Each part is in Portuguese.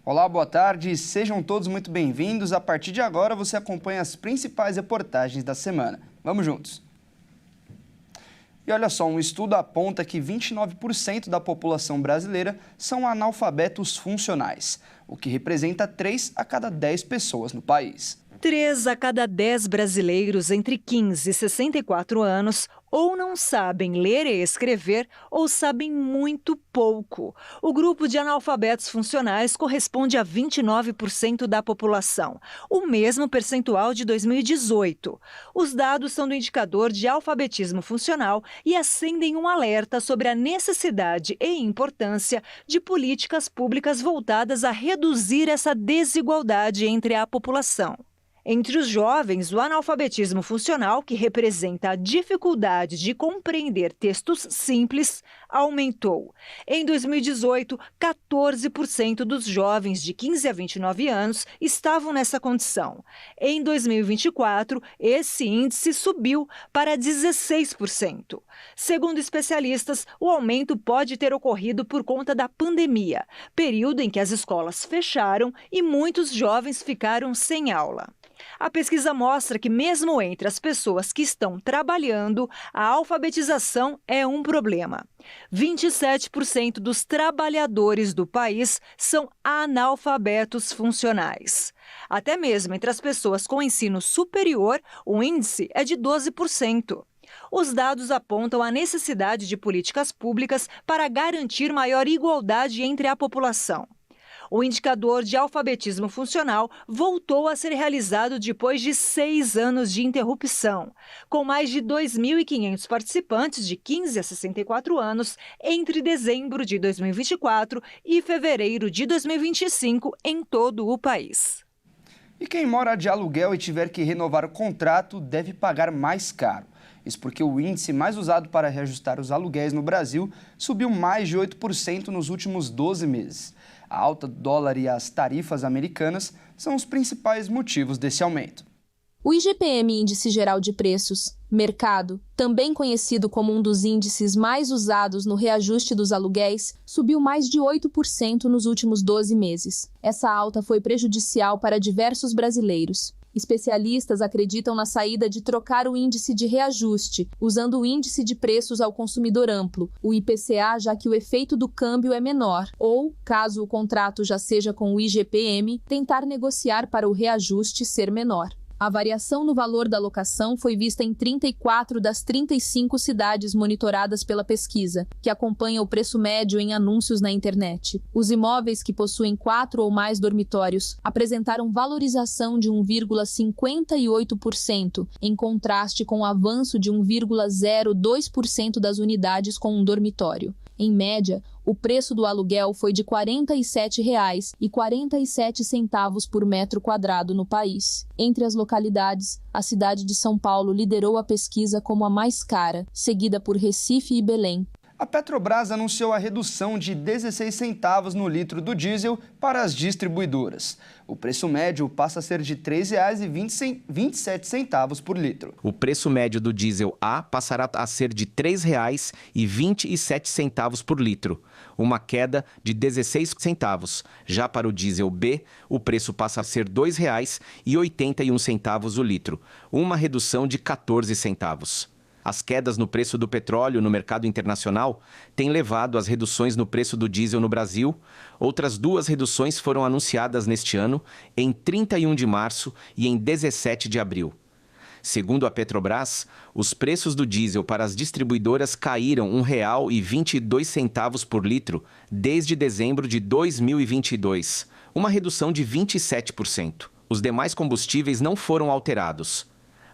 Olá, boa tarde, sejam todos muito bem-vindos. A partir de agora você acompanha as principais reportagens da semana. Vamos juntos! E olha só, um estudo aponta que 29% da população brasileira são analfabetos funcionais, o que representa 3 a cada 10 pessoas no país. 3 a cada 10 brasileiros entre 15 e 64 anos ou não sabem ler e escrever ou sabem muito pouco. O grupo de analfabetos funcionais corresponde a 29% da população, o mesmo percentual de 2018. Os dados são do indicador de alfabetismo funcional e acendem um alerta sobre a necessidade e importância de políticas públicas voltadas a reduzir essa desigualdade entre a população. Entre os jovens, o analfabetismo funcional, que representa a dificuldade de compreender textos simples, aumentou. Em 2018, 14% dos jovens de 15 a 29 anos estavam nessa condição. Em 2024, esse índice subiu para 16%. Segundo especialistas, o aumento pode ter ocorrido por conta da pandemia, período em que as escolas fecharam e muitos jovens ficaram sem aula. A pesquisa mostra que, mesmo entre as pessoas que estão trabalhando, a alfabetização é um problema. 27% dos trabalhadores do país são analfabetos funcionais. Até mesmo entre as pessoas com ensino superior, o índice é de 12%. Os dados apontam a necessidade de políticas públicas para garantir maior igualdade entre a população. O indicador de alfabetismo funcional voltou a ser realizado depois de 6 anos de interrupção, com mais de 2.500 participantes de 15 a 64 anos entre dezembro de 2024 e fevereiro de 2025 em todo o país. E quem mora de aluguel e tiver que renovar o contrato deve pagar mais caro. Isso porque o índice mais usado para reajustar os aluguéis no Brasil subiu mais de 8% nos últimos 12 meses. A alta do dólar e as tarifas americanas são os principais motivos desse aumento. O IGPM, Índice Geral de Preços, Mercado, também conhecido como um dos índices mais usados no reajuste dos aluguéis, subiu mais de 8% nos últimos 12 meses. Essa alta foi prejudicial para diversos brasileiros. Especialistas acreditam na saída de trocar o índice de reajuste, usando o índice de preços ao consumidor amplo, o IPCA, já que o efeito do câmbio é menor, ou, caso o contrato já seja com o IGPM, tentar negociar para o reajuste ser menor. A variação no valor da locação foi vista em 34 das 35 cidades monitoradas pela pesquisa, que acompanha o preço médio em anúncios na internet. Os imóveis que possuem 4 ou mais dormitórios apresentaram valorização de 1,58%, em contraste com o avanço de 1,02% das unidades com um dormitório. Em média, o preço do aluguel foi de R$ 47,47 por metro quadrado no país. Entre as localidades, a cidade de São Paulo liderou a pesquisa como a mais cara, seguida por Recife e Belém. A Petrobras anunciou a redução de 16 centavos no litro do diesel para as distribuidoras. O preço médio passa a ser de R$ 3,27 por litro. O preço médio do diesel A passará a ser de R$ 3,27 por litro, uma queda de 16 centavos. Já para o diesel B, o preço passa a ser R$ 2,81 o litro, uma redução de 14 centavos. As quedas no preço do petróleo no mercado internacional têm levado às reduções no preço do diesel no Brasil. Outras 2 reduções foram anunciadas neste ano, em 31 de março e em 17 de abril. Segundo a Petrobras, os preços do diesel para as distribuidoras caíram R$ 1,22 por litro desde dezembro de 2022, uma redução de 27%. Os demais combustíveis não foram alterados.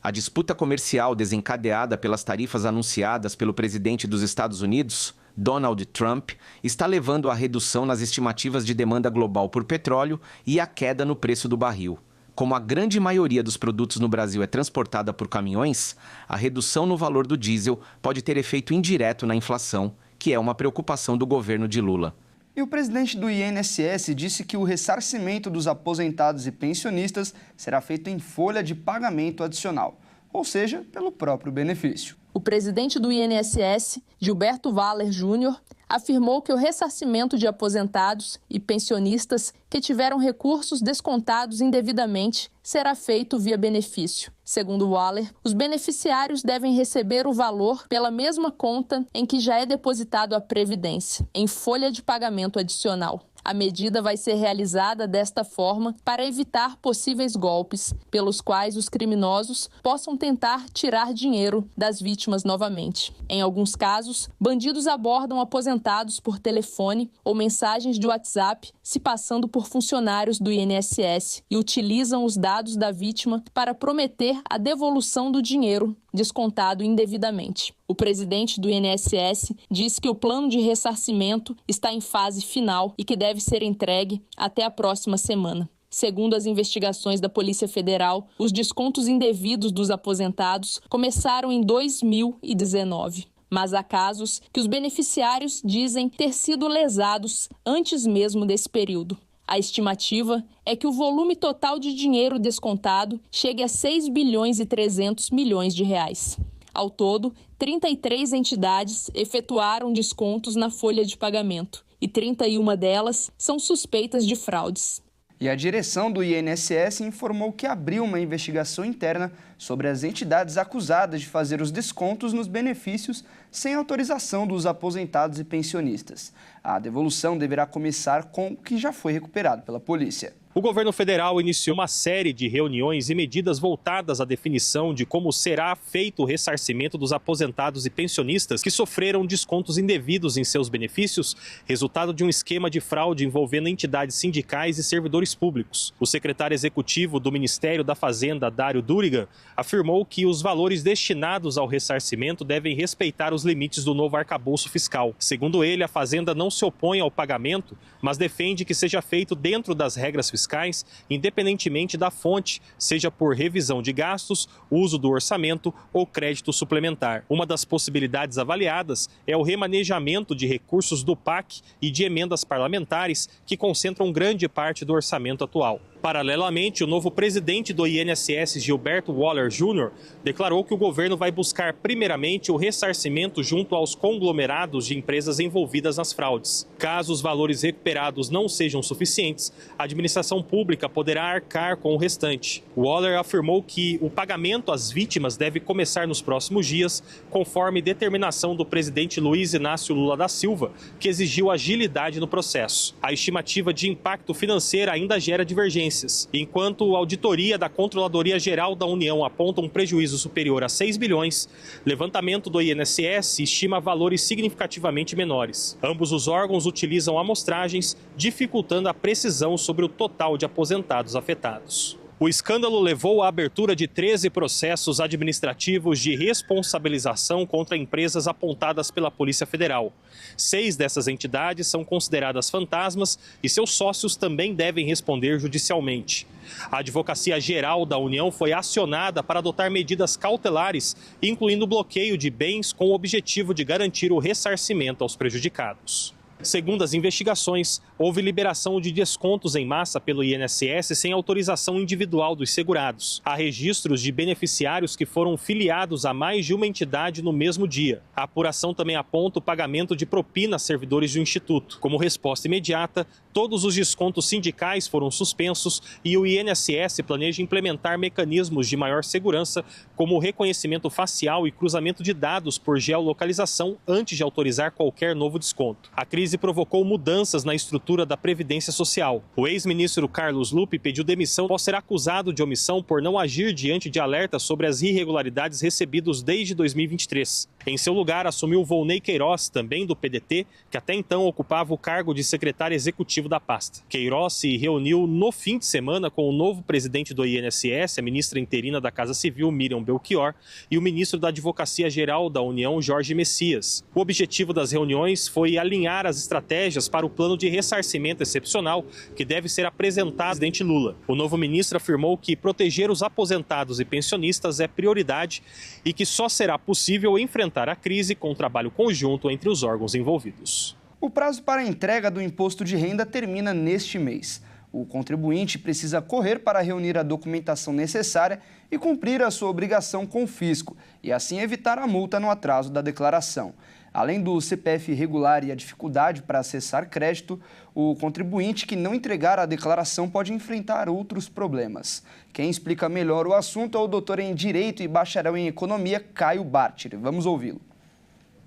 A disputa comercial desencadeada pelas tarifas anunciadas pelo presidente dos Estados Unidos, Donald Trump, está levando à redução nas estimativas de demanda global por petróleo e à queda no preço do barril. Como a grande maioria dos produtos no Brasil é transportada por caminhões, a redução no valor do diesel pode ter efeito indireto na inflação, que é uma preocupação do governo de Lula. E o presidente do INSS disse que o ressarcimento dos aposentados e pensionistas será feito em folha de pagamento adicional, ou seja, pelo próprio benefício. O presidente do INSS, Gilberto Valler Júnior, afirmou que o ressarcimento de aposentados e pensionistas que tiveram recursos descontados indevidamente será feito via benefício. Segundo Waller, os beneficiários devem receber o valor pela mesma conta em que já é depositado a Previdência, em folha de pagamento adicional. A medida vai ser realizada desta forma para evitar possíveis golpes, pelos quais os criminosos possam tentar tirar dinheiro das vítimas novamente. Em alguns casos, bandidos abordam aposentados por telefone ou mensagens de WhatsApp, se passando por funcionários do INSS, e utilizam os dados da vítima para prometer a devolução do dinheiro descontado indevidamente. O presidente do INSS disse que o plano de ressarcimento está em fase final e que deve ser entregue até a próxima semana. Segundo as investigações da Polícia Federal, os descontos indevidos dos aposentados começaram em 2019. Mas há casos que os beneficiários dizem ter sido lesados antes mesmo desse período. A estimativa é que o volume total de dinheiro descontado chegue a 6 bilhões e 300 milhões de reais. Ao todo, 33 entidades efetuaram descontos na folha de pagamento e 31 delas são suspeitas de fraudes. E a direção do INSS informou que abriu uma investigação interna sobre as entidades acusadas de fazer os descontos nos benefícios sem autorização dos aposentados e pensionistas. A devolução deverá começar com o que já foi recuperado pela polícia. O governo federal iniciou uma série de reuniões e medidas voltadas à definição de como será feito o ressarcimento dos aposentados e pensionistas que sofreram descontos indevidos em seus benefícios, resultado de um esquema de fraude envolvendo entidades sindicais e servidores públicos. O secretário executivo do Ministério da Fazenda, Dário Duriga, afirmou que os valores destinados ao ressarcimento devem respeitar os limites do novo arcabouço fiscal. Segundo ele, a Fazenda não se opõe ao pagamento, mas defende que seja feito dentro das regras fiscais, independentemente da fonte, seja por revisão de gastos, uso do orçamento ou crédito suplementar. Uma das possibilidades avaliadas é o remanejamento de recursos do PAC e de emendas parlamentares que concentram grande parte do orçamento atual. Paralelamente, o novo presidente do INSS, Gilberto Waller Jr., declarou que o governo vai buscar primeiramente o ressarcimento junto aos conglomerados de empresas envolvidas nas fraudes. Caso os valores recuperados não sejam suficientes, a administração pública poderá arcar com o restante. Waller afirmou que o pagamento às vítimas deve começar nos próximos dias, conforme determinação do presidente Luiz Inácio Lula da Silva, que exigiu agilidade no processo. A estimativa de impacto financeiro ainda gera divergências. Enquanto a auditoria da Controladoria Geral da União aponta um prejuízo superior a 6 bilhões, levantamento do INSS estima valores significativamente menores. Ambos os órgãos utilizam amostragens, dificultando a precisão sobre o total de aposentados afetados. O escândalo levou à abertura de 13 processos administrativos de responsabilização contra empresas apontadas pela Polícia Federal. 6 dessas entidades são consideradas fantasmas e seus sócios também devem responder judicialmente. A Advocacia Geral da União foi acionada para adotar medidas cautelares, incluindo bloqueio de bens com o objetivo de garantir o ressarcimento aos prejudicados. Segundo as investigações, houve liberação de descontos em massa pelo INSS sem autorização individual dos segurados. Há registros de beneficiários que foram filiados a mais de uma entidade no mesmo dia. A apuração também aponta o pagamento de propina a servidores do Instituto. Como resposta imediata, todos os descontos sindicais foram suspensos e o INSS planeja implementar mecanismos de maior segurança, como o reconhecimento facial e cruzamento de dados por geolocalização antes de autorizar qualquer novo desconto. A crise provocou mudanças na estrutura da Previdência Social. O ex-ministro Carlos Lupe pediu demissão após ser acusado de omissão por não agir diante de alertas sobre as irregularidades recebidos desde 2023. Em seu lugar, assumiu Volney Queiroz, também do PDT, que até então ocupava o cargo de secretário executivo da pasta. Queiroz se reuniu no fim de semana com o novo presidente do INSS, a ministra interina da Casa Civil, Miriam Belchior, e o ministro da Advocacia Geral da União, Jorge Messias. O objetivo das reuniões foi alinhar as estratégias para o plano de ressarcimento excepcional que deve ser apresentado ao presidente Lula. O novo ministro afirmou que proteger os aposentados e pensionistas é prioridade e que só será possível enfrentar a crise com um trabalho conjunto entre os órgãos envolvidos. O prazo para a entrega do imposto de renda termina neste mês. O contribuinte precisa correr para reunir a documentação necessária e cumprir a sua obrigação com o fisco, e assim evitar a multa no atraso da declaração. Além do CPF irregular e a dificuldade para acessar crédito, o contribuinte que não entregar a declaração pode enfrentar outros problemas. Quem explica melhor o assunto é o doutor em Direito e bacharel em Economia, Caio Bartiri. Vamos ouvi-lo.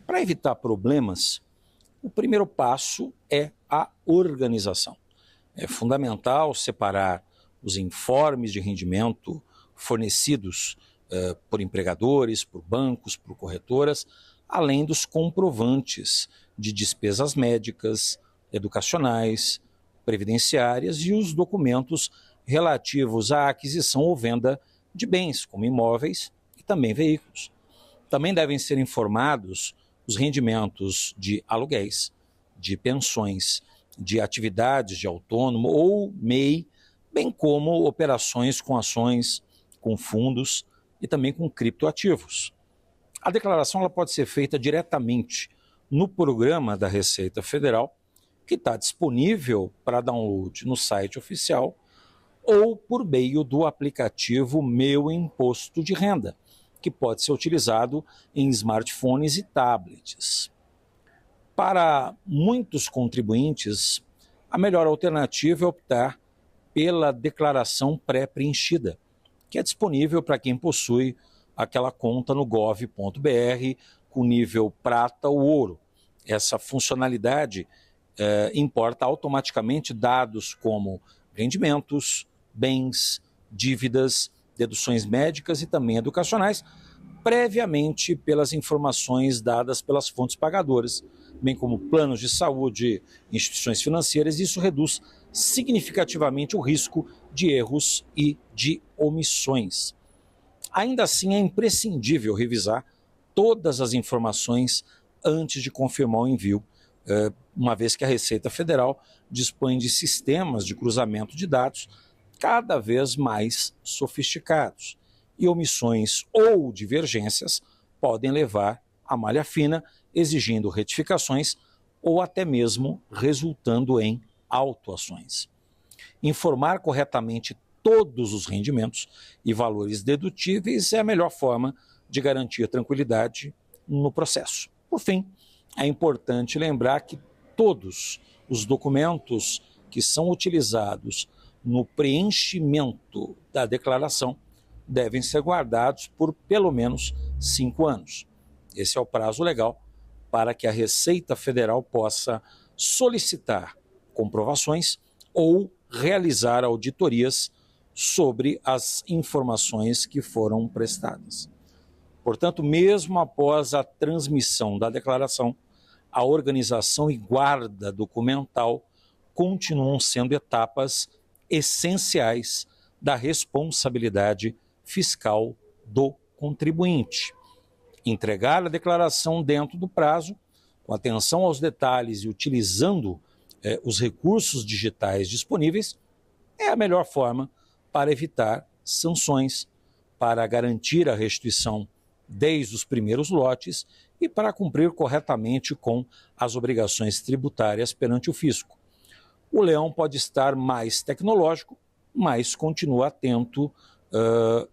Para evitar problemas, o primeiro passo é a organização. É fundamental separar os informes de rendimento fornecidos por empregadores, por bancos, por corretoras, além dos comprovantes de despesas médicas, educacionais, previdenciárias e os documentos relativos à aquisição ou venda de bens, como imóveis e também veículos. Também devem ser informados os rendimentos de aluguéis, de pensões, de atividades de autônomo ou MEI, bem como operações com ações, com fundos e também com criptoativos. A declaração ela pode ser feita diretamente no programa da Receita Federal, que está disponível para download no site oficial, ou por meio do aplicativo Meu Imposto de Renda, que pode ser utilizado em smartphones e tablets. Para muitos contribuintes, a melhor alternativa é optar pela declaração pré-preenchida, que é disponível para quem possui aquela conta no gov.br com nível prata ou ouro. Essa funcionalidade importa automaticamente dados como rendimentos, bens, dívidas, deduções médicas e também educacionais, previamente pelas informações dadas pelas fontes pagadoras, bem como planos de saúde, instituições financeiras. Isso reduz significativamente o risco de erros e de omissões. Ainda assim, é imprescindível revisar todas as informações antes de confirmar o envio, uma vez que a Receita Federal dispõe de sistemas de cruzamento de dados cada vez mais sofisticados, e omissões ou divergências podem levar à malha fina, exigindo retificações ou até mesmo resultando em autuações. Informar corretamente todos os rendimentos e valores dedutíveis é a melhor forma de garantir tranquilidade no processo. Por fim, é importante lembrar que todos os documentos que são utilizados no preenchimento da declaração devem ser guardados por pelo menos 5 anos. Esse é o prazo legal para que a Receita Federal possa solicitar comprovações ou realizar auditorias sobre as informações que foram prestadas. Portanto, mesmo após a transmissão da declaração, a organização e guarda documental continuam sendo etapas essenciais da responsabilidade fiscal do contribuinte. Entregar a declaração dentro do prazo, com atenção aos detalhes e utilizando os recursos digitais disponíveis, é a melhor forma para evitar sanções, para garantir a restituição desde os primeiros lotes e para cumprir corretamente com as obrigações tributárias perante o fisco. O leão pode estar mais tecnológico, mas continua atento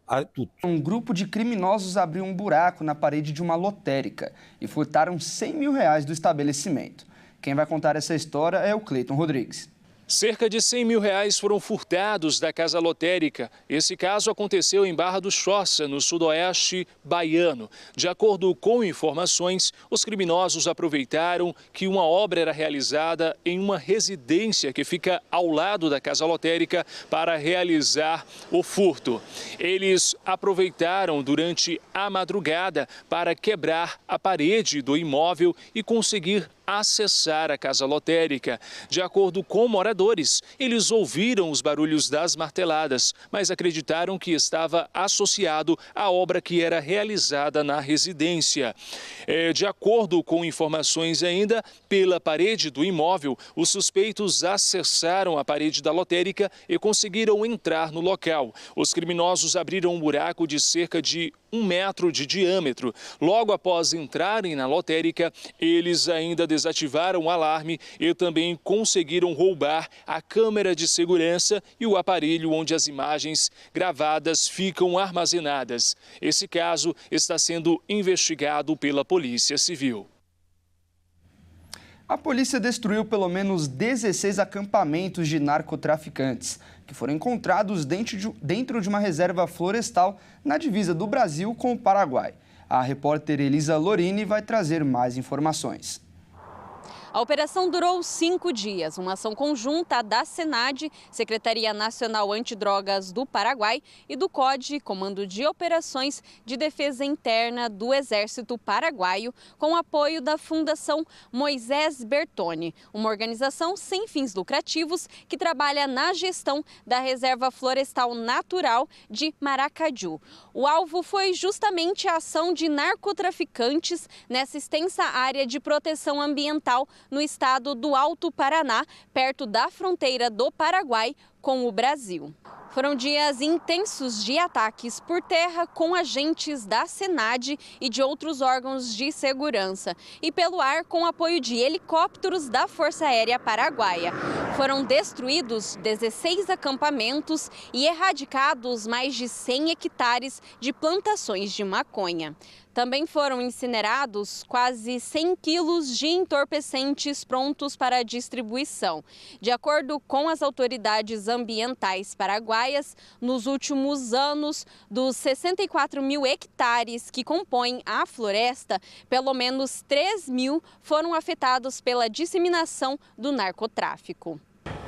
a tudo. Um grupo de criminosos abriu um buraco na parede de uma lotérica e furtaram R$100 mil do estabelecimento. Quem vai contar essa história é o Cleiton Rodrigues. Cerca de R$100 mil foram furtados da casa lotérica. Esse caso aconteceu em Barra do Choça, no sudoeste baiano. De acordo com informações, os criminosos aproveitaram que uma obra era realizada em uma residência que fica ao lado da casa lotérica para realizar o furto. Eles aproveitaram durante a madrugada para quebrar a parede do imóvel e conseguir acessar a casa lotérica. De acordo com moradores, eles ouviram os barulhos das marteladas, mas acreditaram que estava associado à obra que era realizada na residência. De acordo com informações ainda, pela parede do imóvel, os suspeitos acessaram a parede da lotérica e conseguiram entrar no local. Os criminosos abriram um buraco de cerca de 1 metro de diâmetro. Logo após entrarem na lotérica, eles ainda desativaram o alarme e também conseguiram roubar a câmera de segurança e o aparelho onde as imagens gravadas ficam armazenadas. Esse caso está sendo investigado pela Polícia Civil. A polícia destruiu pelo menos 16 acampamentos de narcotraficantes, que foram encontrados dentro de uma reserva florestal na divisa do Brasil com o Paraguai. A repórter Elisa Lorini vai trazer mais informações. A operação durou 5 dias, uma ação conjunta da SENAD, Secretaria Nacional Antidrogas do Paraguai, e do CODE, Comando de Operações de Defesa Interna do Exército Paraguaio, com apoio da Fundação Moisés Bertone, uma organização sem fins lucrativos que trabalha na gestão da Reserva Florestal Natural de Maracaju. O alvo foi justamente a ação de narcotraficantes nessa extensa área de proteção ambiental no estado do Alto Paraná, perto da fronteira do Paraguai com o Brasil. Foram dias intensos de ataques por terra com agentes da SENAD e de outros órgãos de segurança e pelo ar com apoio de helicópteros da Força Aérea Paraguaia. Foram destruídos 16 acampamentos e erradicados mais de 100 hectares de plantações de maconha. Também foram incinerados quase 100 quilos de entorpecentes prontos para distribuição. De acordo com as autoridades ambientais paraguaias, nos últimos anos, dos 64 mil hectares que compõem a floresta, pelo menos 3 mil foram afetados pela disseminação do narcotráfico.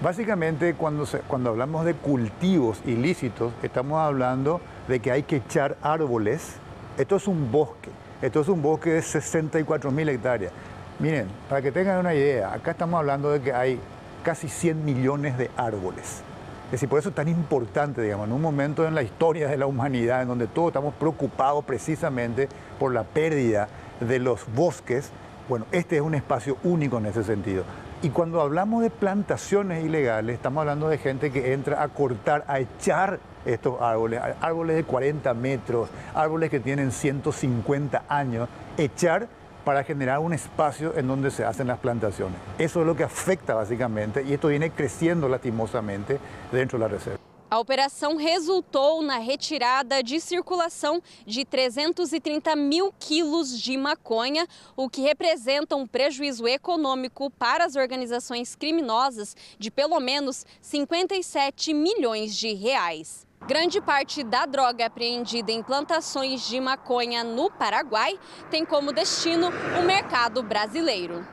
Básicamente, cuando hablamos de cultivos ilícitos, estamos hablando de que hay que echar árboles. Esto es un bosque de 64.000 hectáreas. Miren, para que tengan una idea, acá estamos hablando de que hay casi 100 millones de árboles. Es decir, por eso es tan importante, digamos, en un momento en la historia de la humanidad en donde todos estamos preocupados precisamente por la pérdida de los bosques, bueno, este es un espacio único en ese sentido. Y cuando hablamos de plantaciones ilegales, estamos hablando de gente que entra a cortar, a echar estos árboles, árboles de 40 metros, árboles que tienen 150 años, echar para generar un espacio en donde se hacen las plantaciones. Eso es lo que afecta básicamente y esto viene creciendo lastimosamente dentro de la reserva. A operação resultou na retirada de circulação de 330 mil quilos de maconha, o que representa um prejuízo econômico para as organizações criminosas de pelo menos 57 milhões de reais. Grande parte da droga apreendida em plantações de maconha no Paraguai tem como destino o mercado brasileiro.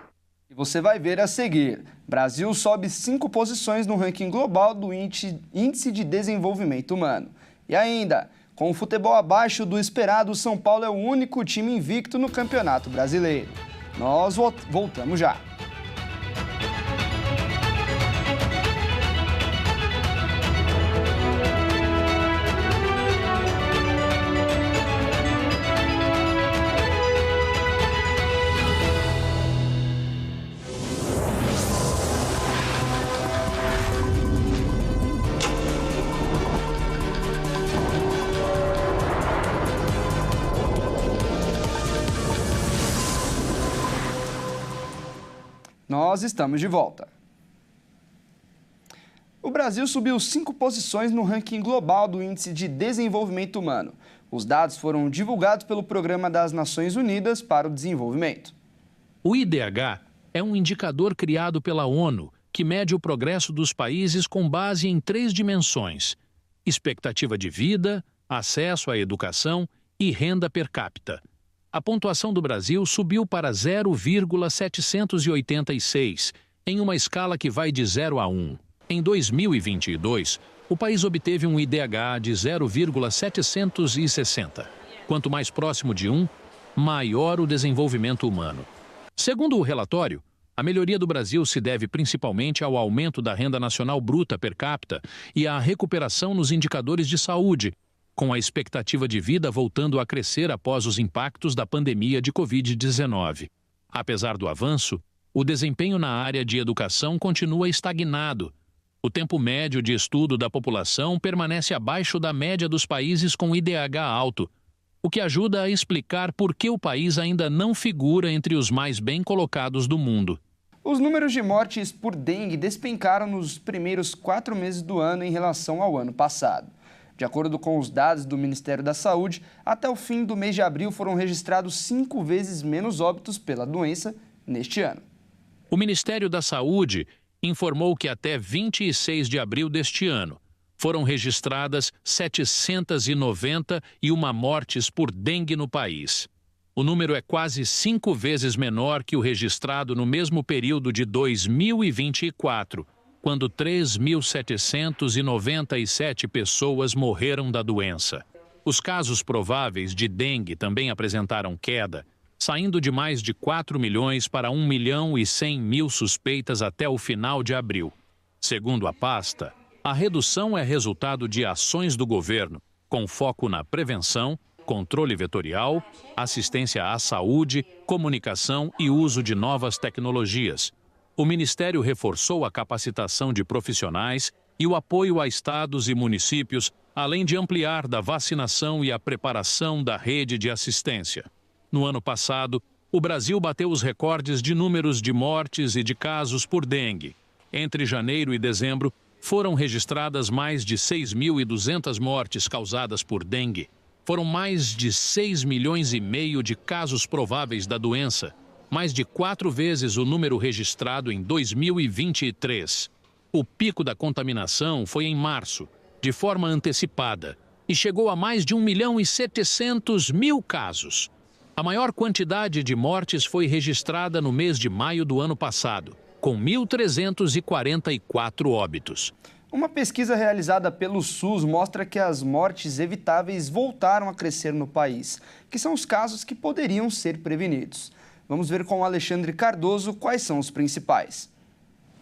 E você vai ver a seguir. Brasil sobe 5 posições no ranking global do Índice de Desenvolvimento Humano. E ainda, com o futebol abaixo do esperado, São Paulo é o único time invicto no Campeonato Brasileiro. Nós voltamos já. Nós estamos de volta. O Brasil subiu 5 posições no ranking global do Índice de Desenvolvimento Humano. Os dados foram divulgados pelo Programa das Nações Unidas para o Desenvolvimento. O IDH é um indicador criado pela ONU que mede o progresso dos países com base em 3 dimensões: expectativa de vida, acesso à educação e renda per capita. A pontuação do Brasil subiu para 0,786, em uma escala que vai de 0 a 1. Em 2022, o país obteve um IDH de 0,760. Quanto mais próximo de 1, maior o desenvolvimento humano. Segundo o relatório, a melhoria do Brasil se deve principalmente ao aumento da renda nacional bruta per capita e à recuperação nos indicadores de saúde, com a expectativa de vida voltando a crescer após os impactos da pandemia de Covid-19. Apesar do avanço, o desempenho na área de educação continua estagnado. O tempo médio de estudo da população permanece abaixo da média dos países com IDH alto, o que ajuda a explicar por que o país ainda não figura entre os mais bem colocados do mundo. Os números de mortes por dengue despencaram nos primeiros 4 meses do ano em relação ao ano passado. De acordo com os dados do Ministério da Saúde, até o fim do mês de abril foram registrados 5 vezes menos óbitos pela doença neste ano. O Ministério da Saúde informou que até 26 de abril deste ano foram registradas 791 mortes por dengue no país. O número é quase 5 vezes menor que o registrado no mesmo período de 2024, quando 3.797 pessoas morreram da doença. Os casos prováveis de dengue também apresentaram queda, saindo de mais de 4 milhões para 1 milhão e 100 mil suspeitas até o final de abril. Segundo a pasta, a redução é resultado de ações do governo, com foco na prevenção, controle vetorial, assistência à saúde, comunicação e uso de novas tecnologias. O Ministério reforçou a capacitação de profissionais e o apoio a estados e municípios, além de ampliar da vacinação e a preparação da rede de assistência. No ano passado, o Brasil bateu os recordes de números de mortes e de casos por dengue. Entre janeiro e dezembro, foram registradas mais de 6.200 mortes causadas por dengue. Foram mais de 6,5 milhões de casos prováveis da doença, mais de 4 vezes o número registrado em 2023. O pico da contaminação foi em março, de forma antecipada, e chegou a mais de 1.700.000 casos. A maior quantidade de mortes foi registrada no mês de maio do ano passado, com 1.344 óbitos. Uma pesquisa realizada pelo SUS mostra que as mortes evitáveis voltaram a crescer no país, que são os casos que poderiam ser prevenidos. Vamos ver com o Alexandre Cardoso quais são os principais.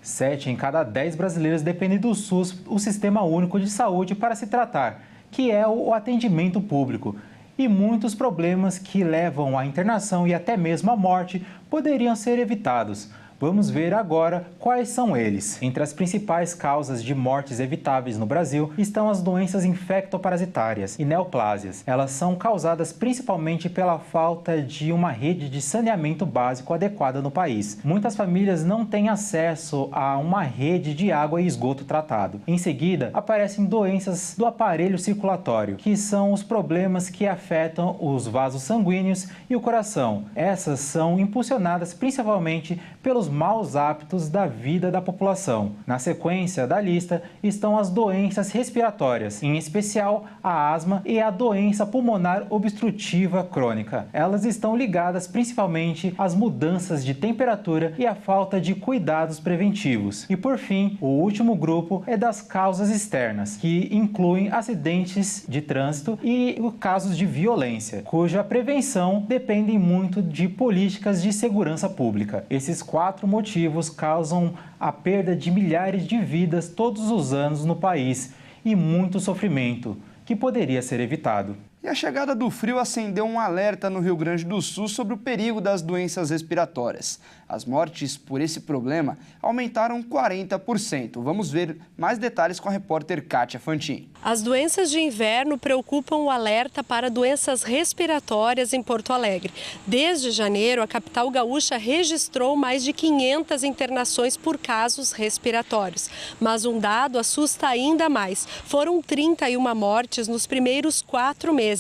7 em cada 10 brasileiros dependem do SUS, o Sistema Único de Saúde, para se tratar, que é o atendimento público. E muitos problemas que levam à internação e até mesmo à morte poderiam ser evitados. Vamos ver agora quais são eles. Entre as principais causas de mortes evitáveis no Brasil estão as doenças infectoparasitárias e neoplásias. Elas são causadas principalmente pela falta de uma rede de saneamento básico adequada no país. Muitas famílias não têm acesso a uma rede de água e esgoto tratado. Em seguida, aparecem doenças do aparelho circulatório, que são os problemas que afetam os vasos sanguíneos e o coração. Essas são impulsionadas principalmente pelos maus hábitos da vida da população. Na sequência da lista estão as doenças respiratórias, em especial a asma e a doença pulmonar obstrutiva crônica. Elas estão ligadas principalmente às mudanças de temperatura e à falta de cuidados preventivos. E por fim, o último grupo é das causas externas, que incluem acidentes de trânsito e casos de violência, cuja prevenção depende muito de políticas de segurança pública. Esses 4 motivos causam a perda de milhares de vidas todos os anos no país e muito sofrimento, que poderia ser evitado. E a chegada do frio acendeu um alerta no Rio Grande do Sul sobre o perigo das doenças respiratórias. As mortes por esse problema aumentaram 40%. Vamos ver mais detalhes com a repórter Kátia Fantin. As doenças de inverno preocupam o alerta para doenças respiratórias em Porto Alegre. Desde janeiro, a capital gaúcha registrou mais de 500 internações por casos respiratórios. Mas um dado assusta ainda mais. Foram 31 mortes nos primeiros 4 meses,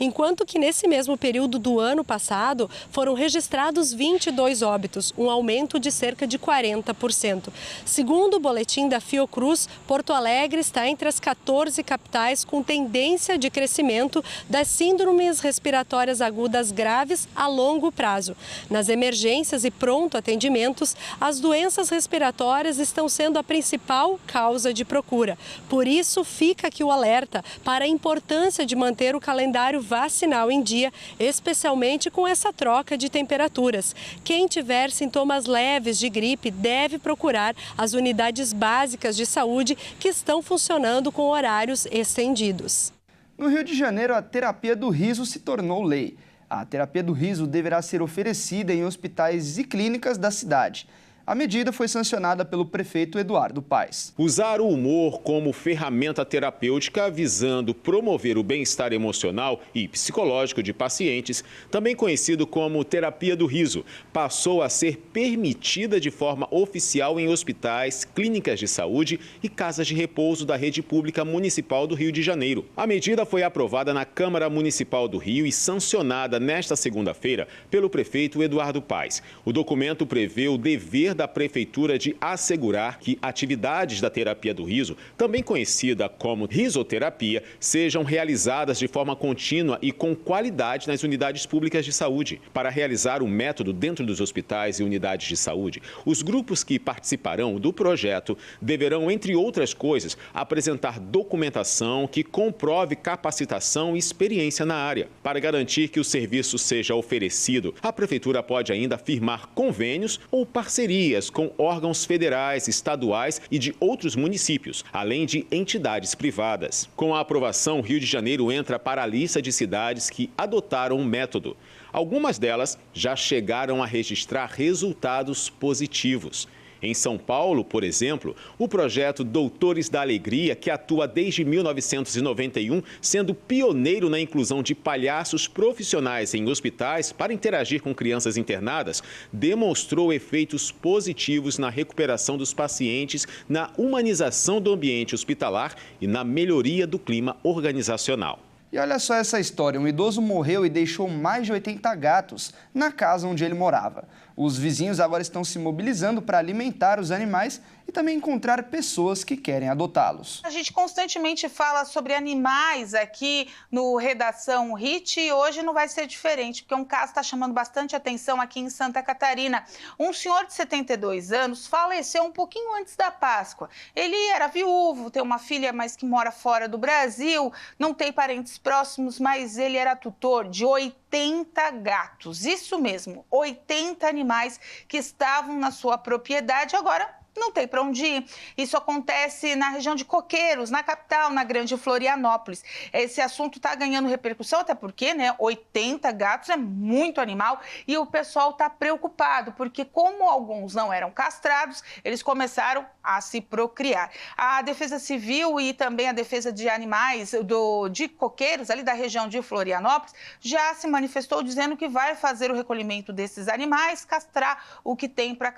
enquanto que nesse mesmo período do ano passado foram registrados 22 óbitos, um aumento de cerca de 40%. Segundo o boletim da Fiocruz, Porto Alegre está entre as 14 capitais com tendência de crescimento das síndromes respiratórias agudas graves a longo prazo. Nas emergências e pronto atendimentos, as doenças respiratórias estão sendo a principal causa de procura. Por isso, fica aqui o alerta para a importância de manter o calendário vacinal em dia, especialmente com essa troca de temperaturas. Quem tiver sintomas leves de gripe deve procurar as unidades básicas de saúde que estão funcionando com horários estendidos. No Rio de Janeiro, a terapia do riso se tornou lei. A terapia do riso deverá ser oferecida em hospitais e clínicas da cidade. A medida foi sancionada pelo prefeito Eduardo Paes. Usar o humor como ferramenta terapêutica visando promover o bem-estar emocional e psicológico de pacientes, também conhecido como terapia do riso, passou a ser permitida de forma oficial em hospitais, clínicas de saúde e casas de repouso da rede pública municipal do Rio de Janeiro. A medida foi aprovada na Câmara Municipal do Rio e sancionada nesta segunda-feira pelo prefeito Eduardo Paes. O documento prevê o dever da Prefeitura de assegurar que atividades da terapia do riso, também conhecida como risoterapia, sejam realizadas de forma contínua e com qualidade nas unidades públicas de saúde. Para realizar o método dentro dos hospitais e unidades de saúde, os grupos que participarão do projeto deverão, entre outras coisas, apresentar documentação que comprove capacitação e experiência na área. Para garantir que o serviço seja oferecido, a Prefeitura pode ainda firmar convênios ou parcerias com órgãos federais, estaduais e de outros municípios, além de entidades privadas. Com a aprovação, o Rio de Janeiro entra para a lista de cidades que adotaram o método. Algumas delas já chegaram a registrar resultados positivos. Em São Paulo, por exemplo, o projeto Doutores da Alegria, que atua desde 1991, sendo pioneiro na inclusão de palhaços profissionais em hospitais para interagir com crianças internadas, demonstrou efeitos positivos na recuperação dos pacientes, na humanização do ambiente hospitalar e na melhoria do clima organizacional. E olha só essa história, um idoso morreu e deixou mais de 80 gatos na casa onde ele morava. Os vizinhos agora estão se mobilizando para alimentar os animais e também encontrar pessoas que querem adotá-los. A gente constantemente fala sobre animais aqui no Redação HIT e hoje não vai ser diferente, porque um caso está chamando bastante atenção aqui em Santa Catarina. Um senhor de 72 anos faleceu um pouquinho antes da Páscoa. Ele era viúvo, tem uma filha, mas que mora fora do Brasil, não tem parentes próximos, mas ele era tutor de 80 gatos. Isso mesmo, 80 animais que estavam na sua propriedade. Agora não tem para onde ir. Isso acontece na região de Coqueiros, na capital, na Grande Florianópolis. Esse assunto está ganhando repercussão, até porque, 80 gatos é muito animal e o pessoal está preocupado, porque como alguns não eram castrados, eles começaram a se procriar. A Defesa Civil e também a Defesa de Animais de Coqueiros, ali da região de Florianópolis, já se manifestou dizendo que vai fazer o recolhimento desses animais, castrar o que tem para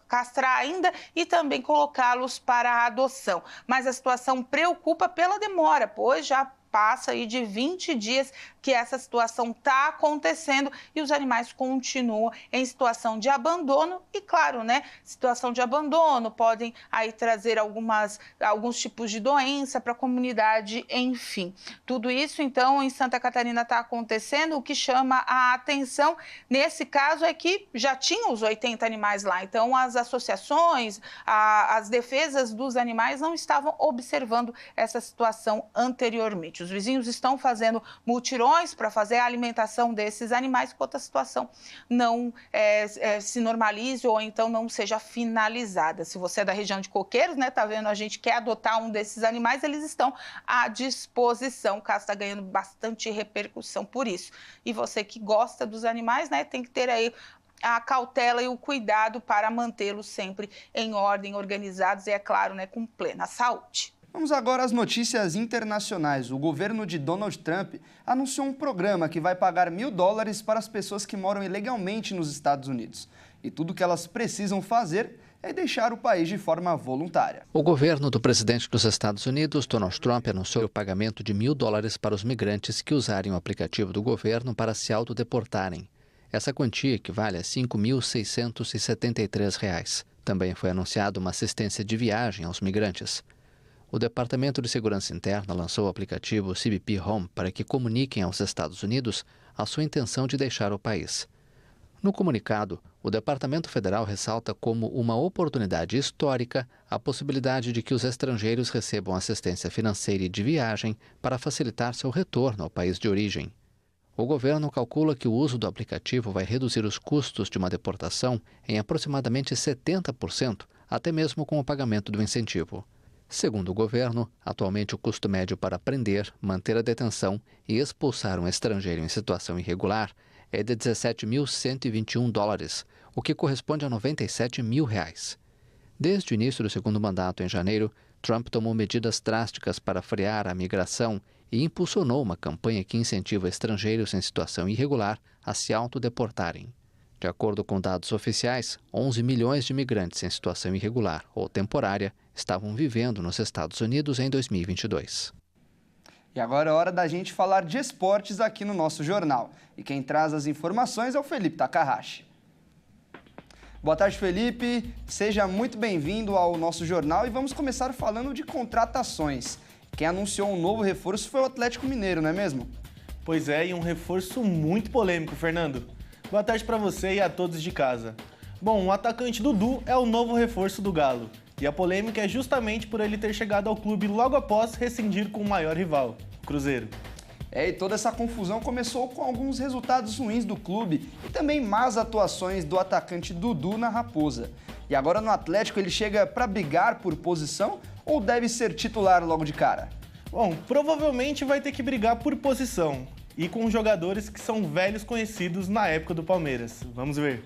castrar ainda e também colocá-los para a adoção. Mas a situação preocupa pela demora, pois já passa aí de 20 dias que essa situação está acontecendo e os animais continuam em situação de abandono e, claro, situação de abandono podem aí trazer alguns tipos de doença para a comunidade, enfim. Tudo isso, então, em Santa Catarina está acontecendo. O que chama a atenção nesse caso é que já tinham os 80 animais lá, então as associações, as defesas dos animais não estavam observando essa situação anteriormente. Os vizinhos estão fazendo mutirões para fazer a alimentação desses animais, enquanto a situação não se normalize ou então não seja finalizada. Se você é da região de Coqueiros, tá vendo, a gente quer adotar um desses animais, eles estão à disposição. O caso está ganhando bastante repercussão por isso. E você que gosta dos animais, tem que ter aí a cautela e o cuidado para mantê-los sempre em ordem, organizados e, é claro, com plena saúde. Vamos agora às notícias internacionais. O governo de Donald Trump anunciou um programa que vai pagar $1.000 para as pessoas que moram ilegalmente nos Estados Unidos. E tudo o que elas precisam fazer é deixar o país de forma voluntária. O governo do presidente dos Estados Unidos, Donald Trump, anunciou o pagamento de $1.000 para os migrantes que usarem o aplicativo do governo para se autodeportarem. Essa quantia equivale a R$ 5.673. Também foi anunciada uma assistência de viagem aos migrantes. O Departamento de Segurança Interna lançou o aplicativo CBP Home para que comuniquem aos Estados Unidos a sua intenção de deixar o país. No comunicado, o Departamento Federal ressalta como uma oportunidade histórica a possibilidade de que os estrangeiros recebam assistência financeira e de viagem para facilitar seu retorno ao país de origem. O governo calcula que o uso do aplicativo vai reduzir os custos de uma deportação em aproximadamente 70%, até mesmo com o pagamento do incentivo. Segundo o governo, atualmente o custo médio para prender, manter a detenção e expulsar um estrangeiro em situação irregular é de $17.121, o que corresponde a R$ 97 mil. Desde o início do segundo mandato, em janeiro, Trump tomou medidas drásticas para frear a migração e impulsionou uma campanha que incentiva estrangeiros em situação irregular a se autodeportarem. De acordo com dados oficiais, 11 milhões de imigrantes em situação irregular ou temporária estavam vivendo nos Estados Unidos em 2022. E agora é hora da gente falar de esportes aqui no nosso jornal. E quem traz as informações é o Felipe Takahashi. Boa tarde, Felipe. Seja muito bem-vindo ao nosso jornal e vamos começar falando de contratações. Quem anunciou um novo reforço foi o Atlético Mineiro, não é mesmo? Pois é, e um reforço muito polêmico, Fernando. Boa tarde para você e a todos de casa. Bom, o atacante Dudu é o novo reforço do Galo. E a polêmica é justamente por ele ter chegado ao clube logo após rescindir com o maior rival, o Cruzeiro. E toda essa confusão começou com alguns resultados ruins do clube e também más atuações do atacante Dudu na Raposa. E agora no Atlético ele chega para brigar por posição ou deve ser titular logo de cara? Bom, provavelmente vai ter que brigar por posição e com jogadores que são velhos conhecidos na época do Palmeiras. Vamos ver.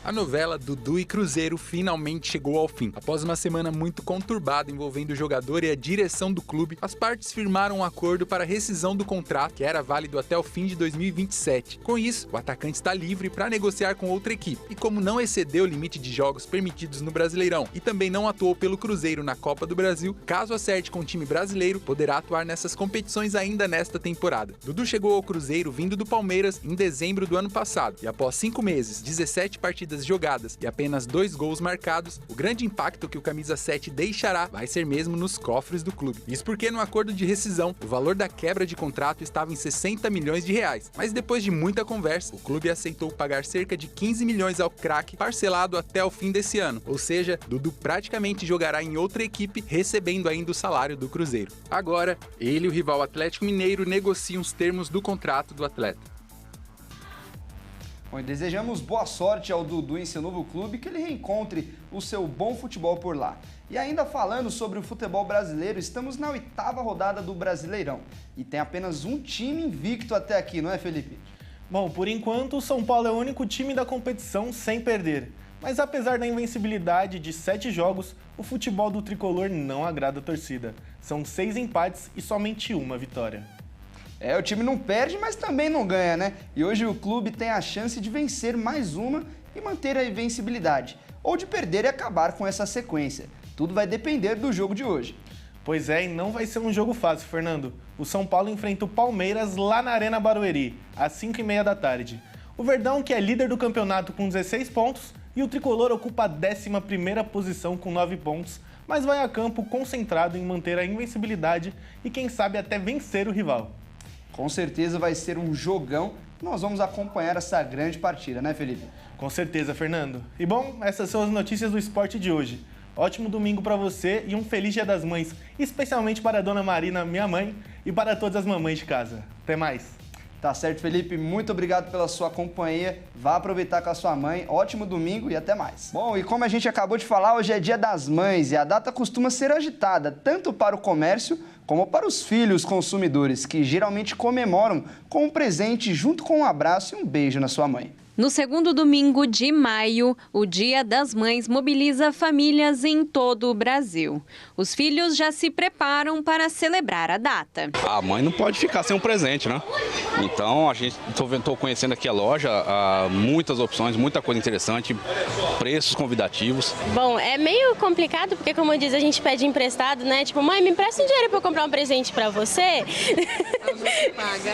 A novela Dudu e Cruzeiro finalmente chegou ao fim. Após uma semana muito conturbada envolvendo o jogador e a direção do clube, as partes firmaram um acordo para a rescisão do contrato, que era válido até o fim de 2027. Com isso, o atacante está livre para negociar com outra equipe. E como não excedeu o limite de jogos permitidos no Brasileirão e também não atuou pelo Cruzeiro na Copa do Brasil, caso acerte com o time brasileiro, poderá atuar nessas competições ainda nesta temporada. Dudu chegou ao Cruzeiro vindo do Palmeiras em dezembro do ano passado e após 5 meses, 17 partidas jogadas e apenas 2 gols marcados, o grande impacto que o camisa 7 deixará vai ser mesmo nos cofres do clube. Isso porque no acordo de rescisão, o valor da quebra de contrato estava em 60 milhões de reais, mas depois de muita conversa, o clube aceitou pagar cerca de 15 milhões ao craque, parcelado até o fim desse ano, ou seja, Dudu praticamente jogará em outra equipe, recebendo ainda o salário do Cruzeiro. Agora, ele e o rival Atlético Mineiro negociam os termos do contrato do atleta. Bom, e desejamos boa sorte ao Dudu em seu novo clube, que ele reencontre o seu bom futebol por lá. E ainda falando sobre o futebol brasileiro, estamos na 8ª rodada do Brasileirão. E tem apenas um time invicto até aqui, não é, Felipe? Bom, por enquanto, o São Paulo é o único time da competição sem perder. Mas apesar da invencibilidade de 7 jogos, o futebol do tricolor não agrada a torcida. São 6 empates e somente uma vitória. O time não perde, mas também não ganha, né? E hoje o clube tem a chance de vencer mais uma e manter a invencibilidade. Ou de perder e acabar com essa sequência. Tudo vai depender do jogo de hoje. Pois é, e não vai ser um jogo fácil, Fernando. O São Paulo enfrenta o Palmeiras lá na Arena Barueri, às 5h30 da tarde. O Verdão, que é líder do campeonato com 16 pontos, e o Tricolor ocupa a 11ª posição com 9 pontos, mas vai a campo concentrado em manter a invencibilidade e quem sabe até vencer o rival. Com certeza vai ser um jogão. Nós vamos acompanhar essa grande partida, né, Felipe? Com certeza, Fernando. E bom, essas são as notícias do esporte de hoje. Ótimo domingo para você e um feliz Dia das Mães, especialmente para a dona Marina, minha mãe, e para todas as mamães de casa. Até mais. Tá certo, Felipe. Muito obrigado pela sua companhia. Vá aproveitar com a sua mãe. Ótimo domingo e até mais. Bom, e como a gente acabou de falar, hoje é Dia das Mães e a data costuma ser agitada, tanto para o comércio como para os filhos consumidores, que geralmente comemoram com um presente junto com um abraço e um beijo na sua mãe. No segundo domingo de maio, o Dia das Mães mobiliza famílias em todo o Brasil. Os filhos já se preparam para celebrar a data. A mãe não pode ficar sem um presente, né? Então, estou conhecendo aqui a loja, muitas opções, muita coisa interessante, preços convidativos. Bom, é meio complicado porque, como diz, a gente pede emprestado, né? Tipo, mãe, me empresta um dinheiro para eu comprar um presente para você. A mãe paga.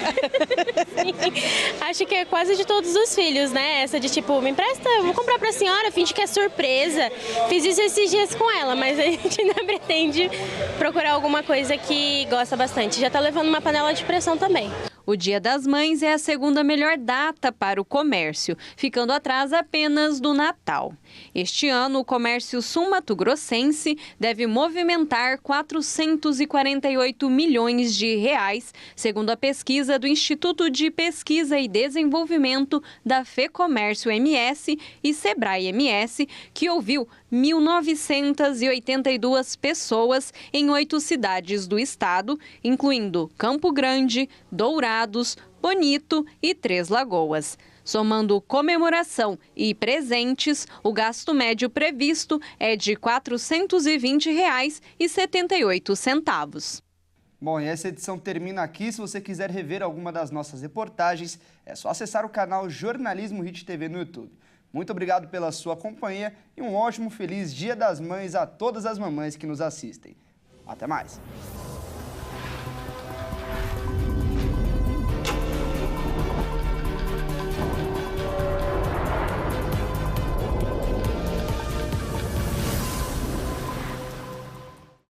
Acho que é quase de todos os filhos, né? Essa de tipo, me empresta, eu vou comprar pra senhora, finge que é surpresa. Fiz isso esses dias com ela, mas a gente ainda pretende procurar alguma coisa que gosta bastante. Já tá levando uma panela de pressão também. O Dia das Mães é a segunda melhor data para o comércio, ficando atrás apenas do Natal. Este ano, o comércio sul-mato-grossense deve movimentar 448 milhões de reais, segundo a pesquisa do Instituto de Pesquisa e Desenvolvimento da FEComércio MS e Sebrae MS, que ouviu 1.982 pessoas em 8 cidades do estado, incluindo Campo Grande, Dourados, Bonito e Três Lagoas. Somando comemoração e presentes, o gasto médio previsto é de R$ 420,78. Bom, e essa edição termina aqui. Se você quiser rever alguma das nossas reportagens, é só acessar o canal Jornalismo Hit TV no YouTube. Muito obrigado pela sua companhia e um ótimo, feliz Dia das Mães a todas as mamães que nos assistem. Até mais!